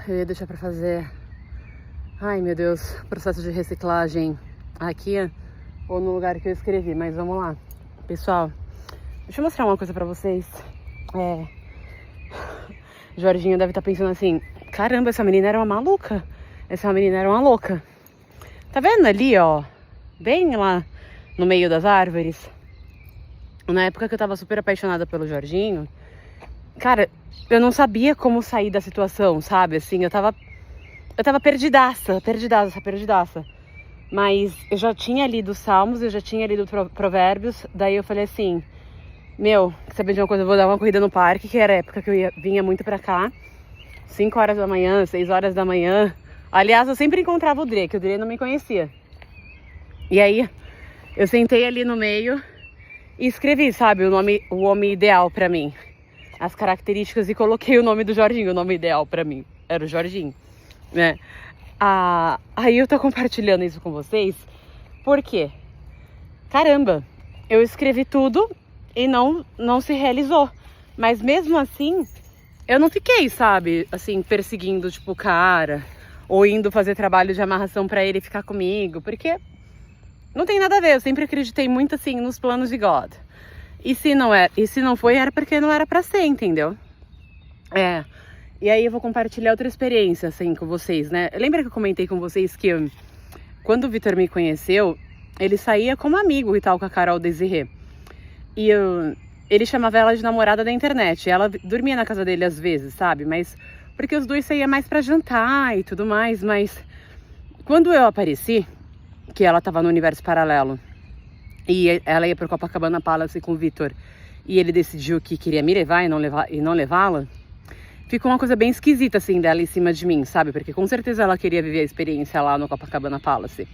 Eu ia deixar pra fazer, ai meu Deus, processo de reciclagem aqui ou no lugar que eu escrevi, mas vamos lá. Pessoal, deixa eu mostrar uma coisa pra vocês. Jorginho deve estar pensando assim, caramba, essa menina era uma maluca. Essa menina era uma louca. Tá vendo ali, ó? Bem lá no meio das árvores. Na época que eu tava super apaixonada pelo Jorginho, cara, eu não sabia como sair da situação, sabe? Assim, eu tava perdidaça. Mas eu já tinha lido os Salmos, eu já tinha lido Provérbios. Daí eu falei assim, meu, quer saber de uma coisa? Eu vou dar uma corrida no parque, que era a época que eu vinha muito pra cá. 5 horas da manhã, 6 horas da manhã. Aliás, eu sempre encontrava o Dre, que o Dre não me conhecia. E aí, eu sentei ali no meio e escrevi, sabe, o homem ideal pra mim. As características e coloquei o nome do Jorginho, o nome ideal pra mim. Era o Jorginho, né? Aí eu tô compartilhando isso com vocês, porque, caramba, eu escrevi tudo e não se realizou. Mas mesmo assim, eu não fiquei, sabe, assim, perseguindo, tipo, o cara, ou indo fazer trabalho de amarração pra ele ficar comigo, porque não tem nada a ver. Eu sempre acreditei muito, assim, nos planos de God. E se não foi, era porque não era pra ser, entendeu? E aí eu vou compartilhar outra experiência, assim, com vocês, né? Lembra que eu comentei com vocês que quando o Vitor me conheceu, ele saía como amigo e tal com a Carol Desirê. E ele chamava ela de namorada da internet. Ela dormia na casa dele às vezes, sabe? Mas porque os dois saíam mais pra jantar e tudo mais. Mas quando eu apareci, que ela tava no universo paralelo, e ela ia pro Copacabana Palace com o Vitor, e ele decidiu que queria me levar e não levá-la, ficou uma coisa bem esquisita, assim, dela em cima de mim, sabe? Porque com certeza ela queria viver a experiência lá no Copacabana Palace.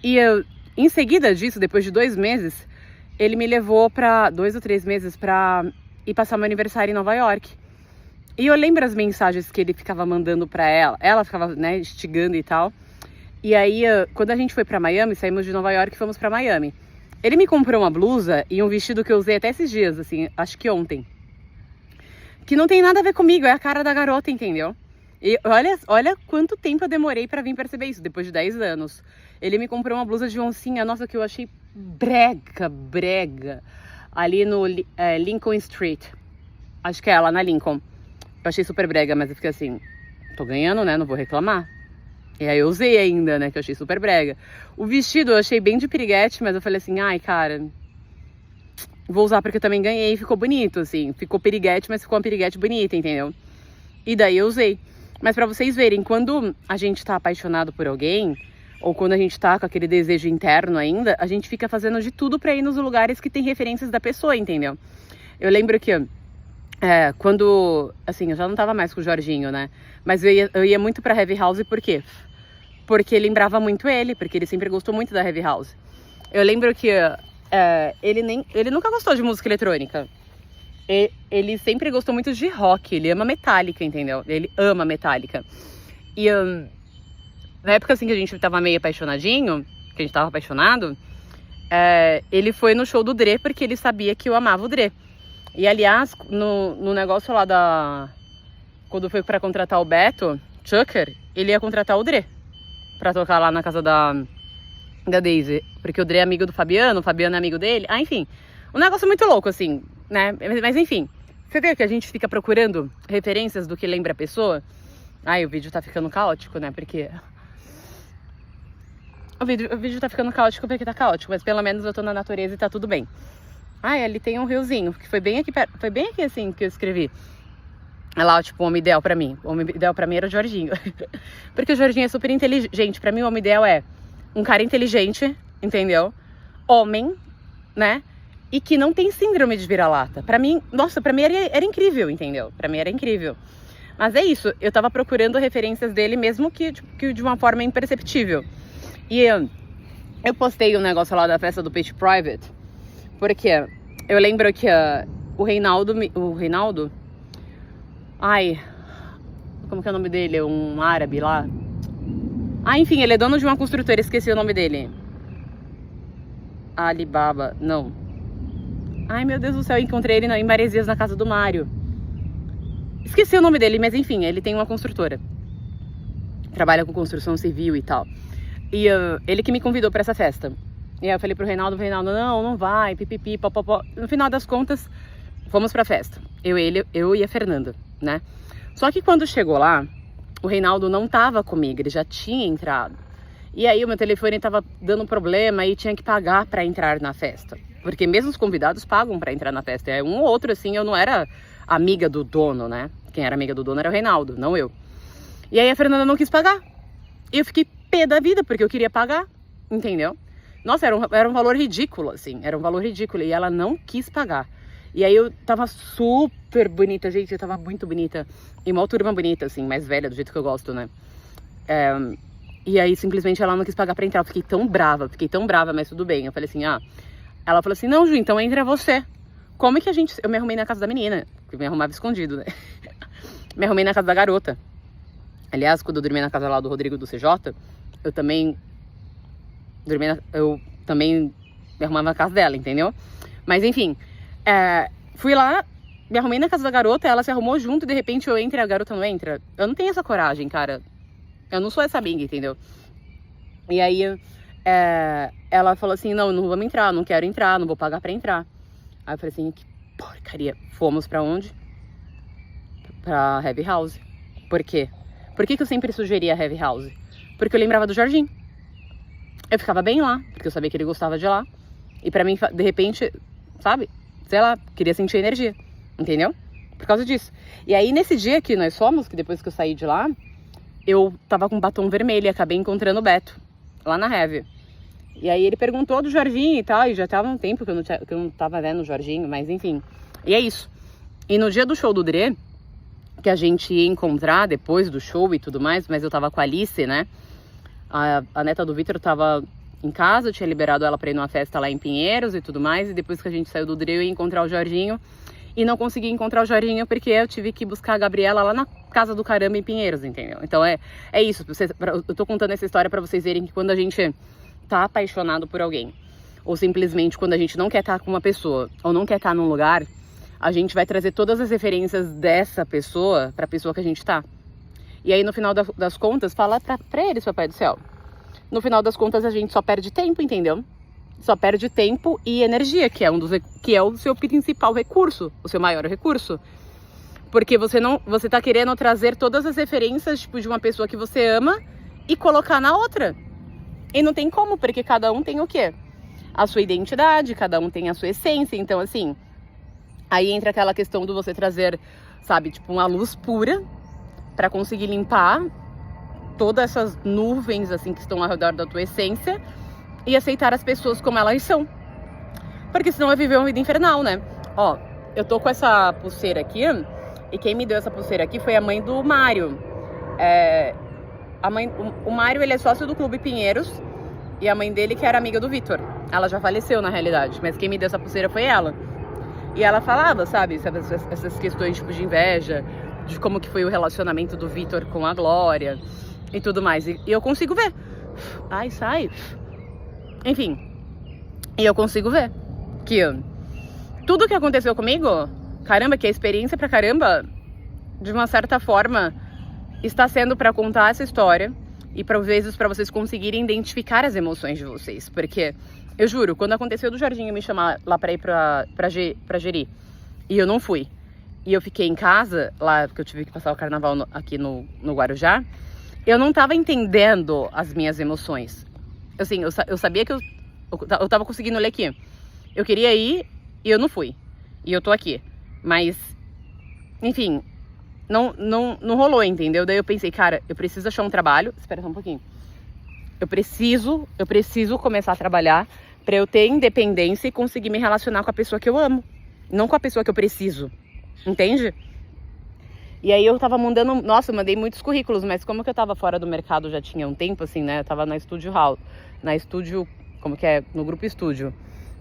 E em seguida disso, depois de 2 meses, ele me levou 2 ou 3 meses pra ir passar meu aniversário em Nova York. E eu lembro as mensagens que ele ficava mandando pra ela. Ela ficava, né, instigando e tal. E aí, quando a gente foi pra Miami, saímos de Nova York e fomos pra Miami. Ele me comprou uma blusa e um vestido que eu usei até esses dias, assim, acho que ontem. Que não tem nada a ver comigo, é a cara da garota, entendeu? E olha quanto tempo eu demorei pra vir perceber isso, depois de 10 anos. Ele me comprou uma blusa de oncinha, nossa, que eu achei brega. Ali no Lincoln Street. Acho que é lá na Lincoln. Eu achei super brega, mas eu fiquei assim, tô ganhando, né? Não vou reclamar. E aí eu usei ainda, né? Que eu achei super brega. O vestido eu achei bem de piriguete, mas eu falei assim, ai, cara, vou usar porque eu também ganhei e ficou bonito, assim. Ficou piriguete, mas ficou uma piriguete bonita, entendeu? E daí eu usei. Mas pra vocês verem, quando a gente tá apaixonado por alguém, ou quando a gente tá com aquele desejo interno ainda, a gente fica fazendo de tudo pra ir nos lugares que tem referências da pessoa, entendeu? Eu lembro que quando, assim, eu já não tava mais com o Jorginho, né? Mas eu ia muito pra Heavy House, por quê? Porque lembrava muito ele, porque ele sempre gostou muito da Heavy House. Eu lembro que ele nunca gostou de música eletrônica. Ele sempre gostou muito de rock, ele ama Metallica, entendeu? Ele ama Metallica. E na época assim que a gente tava meio apaixonadinho, que a gente tava apaixonado, ele foi no show do Dre porque ele sabia que eu amava o Dre. E aliás, no negócio lá quando foi pra contratar o Beto Chucker, ele ia contratar o Dre pra tocar lá na casa da Daisy, porque o Dre é amigo do Fabiano, o Fabiano é amigo dele. Enfim, um negócio muito louco, assim, né? Mas enfim, você vê que a gente fica procurando referências do que lembra a pessoa. Ai, o vídeo tá ficando caótico, né? Porque o vídeo tá ficando caótico porque tá caótico, mas pelo menos eu tô na natureza e tá tudo bem. Ai, ali tem um riozinho, que foi bem aqui assim que eu escrevi. É lá, tipo, o homem ideal pra mim. O homem ideal pra mim era o Jorginho. Porque o Jorginho é super inteligente. Pra mim, o homem ideal é um cara inteligente, entendeu? Homem, né? E que não tem síndrome de vira-lata. Pra mim, nossa, pra mim era incrível, entendeu? Pra mim era incrível. Mas é isso, eu tava procurando referências dele, mesmo que de uma forma imperceptível. E eu postei um negócio lá da festa do Pitch Private, porque eu lembro que o Reinaldo, ai, como que é o nome dele? Um árabe lá. Ah, enfim, ele é dono de uma construtora, esqueci o nome dele. Alibaba, não. Ai, meu Deus do céu, eu encontrei ele em Maresias, na casa do Mário. Esqueci o nome dele, mas enfim, ele tem uma construtora. trabalha com construção civil e tal. E ele que me convidou pra essa festa. E aí eu falei pro Reinaldo, não vai, pipipi, popopó. No final das contas, fomos pra festa. Eu e a Fernanda, né? Só que quando chegou lá, o Reinaldo não tava comigo, ele já tinha entrado. E aí o meu telefone tava dando problema e tinha que pagar pra entrar na festa. Porque mesmo os convidados pagam pra entrar na festa. É um ou outro, assim, eu não era amiga do dono, né? Quem era amiga do dono era o Reinaldo, não eu. E aí a Fernanda não quis pagar. E eu fiquei pé da vida, porque eu queria pagar, entendeu? Nossa, era um valor ridículo, assim, era um valor ridículo. E ela não quis pagar. E aí eu tava super bonita, gente, eu tava muito bonita. E uma turma bonita, assim, mais velha, do jeito que eu gosto, né? E aí simplesmente ela não quis pagar pra entrar. Eu fiquei tão brava, mas tudo bem. Eu falei assim, Ela falou assim, não, Ju, então entra você. Como é que eu me arrumei na casa da menina? Eu me arrumava escondido, né? Me arrumei na casa da garota. Aliás, quando eu dormi na casa lá do Rodrigo do CJ, eu também me arrumava na casa dela, entendeu? Mas enfim, fui lá, me arrumei na casa da garota, ela se arrumou junto, e de repente eu entro e a garota não entra. Eu não tenho essa coragem, cara. Eu não sou essa amiga, entendeu? E aí, ela falou assim, não vamos entrar, não quero entrar, não vou pagar pra entrar. Aí eu falei assim, que porcaria. Fomos pra onde? Pra Heavy House. Por quê? Por que eu sempre sugeria Heavy House? Porque eu lembrava do Jorginho. Eu ficava bem lá, porque eu sabia que ele gostava de lá. E pra mim, de repente, sabe? Sei lá, queria sentir energia. Entendeu? Por causa disso. E aí, nesse dia que nós fomos, que depois que eu saí de lá, eu tava com um batom vermelho e acabei encontrando o Beto, lá na Heavy. E aí ele perguntou do Jorginho e tal, e já tava um tempo que eu não tava vendo o Jorginho, mas enfim. E é isso. E no dia do show do Dre, que a gente ia encontrar depois do show e tudo mais, mas eu tava com a Alice, né? A neta do Vitor tava em casa, eu tinha liberado ela pra ir numa festa lá em Pinheiros e tudo mais, e depois que a gente saiu do Dre, eu ia encontrar o Jorginho, e não consegui encontrar o Jorginho porque eu tive que buscar a Gabriela lá na casa do caramba em Pinheiros, entendeu? Então é isso, eu tô contando essa história pra vocês verem que quando a gente tá apaixonado por alguém, ou simplesmente quando a gente não quer estar com uma pessoa, ou não quer estar num lugar, a gente vai trazer todas as referências dessa pessoa pra pessoa que a gente tá. E aí no final das contas, fala pra eles, papai do céu. No final das contas a gente só perde tempo, entendeu? Só perde tempo e energia, que é o seu principal recurso, o seu maior recurso. Porque você tá querendo trazer todas as referências, tipo, de uma pessoa que você ama e colocar na outra. E não tem como, porque cada um tem o quê? A sua identidade, cada um tem a sua essência. Então, assim, aí entra aquela questão do você trazer, sabe, tipo, uma luz pura pra conseguir limpar todas essas nuvens, assim, que estão ao redor da tua essência e aceitar as pessoas como elas são. Porque senão vai viver uma vida infernal, né? Ó, eu tô com essa pulseira aqui, e quem me deu essa pulseira aqui foi a mãe do Mário. O Mário, ele é sócio do Clube Pinheiros, e a mãe dele que era amiga do Vitor. Ela já faleceu, na realidade, mas quem me deu essa pulseira foi ela. E ela falava, sabe, essas questões tipo de inveja, de como que foi o relacionamento do Vitor com a Glória e tudo mais. E eu consigo ver. Ai, sai. Enfim. E eu consigo ver que tudo que aconteceu comigo, caramba, que a experiência pra caramba, de uma certa forma, está sendo pra contar essa história e por vezes pra vocês conseguirem identificar as emoções de vocês. Porque, eu juro, quando aconteceu do Jorginho me chamar lá pra ir pra Jeri, e eu não fui, e eu fiquei em casa, lá, porque eu tive que passar o carnaval aqui no Guarujá, eu não tava entendendo as minhas emoções. Assim, eu sabia que eu tava conseguindo ler aqui. Eu queria ir e eu não fui. E eu tô aqui. Mas, enfim, não rolou, entendeu? Daí eu pensei, cara, eu preciso achar um trabalho. Espera só um pouquinho. Eu preciso começar a trabalhar pra eu ter independência e conseguir me relacionar com a pessoa que eu amo. Não com a pessoa que eu preciso. Entende? E aí eu tava mandando... Nossa, eu mandei muitos currículos, mas como que eu tava fora do mercado já tinha um tempo, assim, né? Eu tava na Estúdio Hall. Na Estúdio... Como que é? No Grupo Estúdio.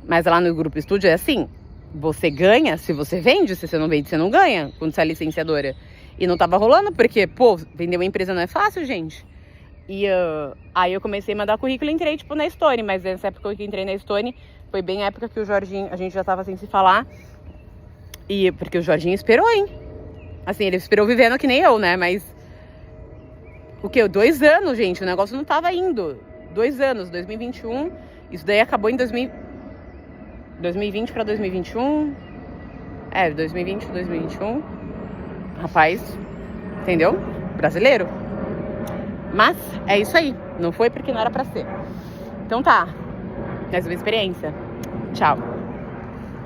Mas lá no Grupo Estúdio é assim. Você ganha se você vende. Se você não vende, você não ganha. Quando você é licenciadora. E não tava rolando, porque, pô, vender uma empresa não é fácil, gente. E aí eu comecei a mandar currículo e entrei, tipo, na Stone. Mas nessa época que eu entrei na Stone, foi bem a época que o Jorginho... A gente já tava sem se falar. E porque o Jorginho esperou, hein? Assim, ele esperou vivendo que nem eu, né? Mas O quê? 2 anos, gente. O negócio não tava indo. 2 anos, 2021. Isso daí acabou em 2020 pra 2021. 2020, 2021. Rapaz, entendeu? Brasileiro. Mas é isso aí. Não foi porque não era pra ser. Então tá. Mais uma experiência. Tchau.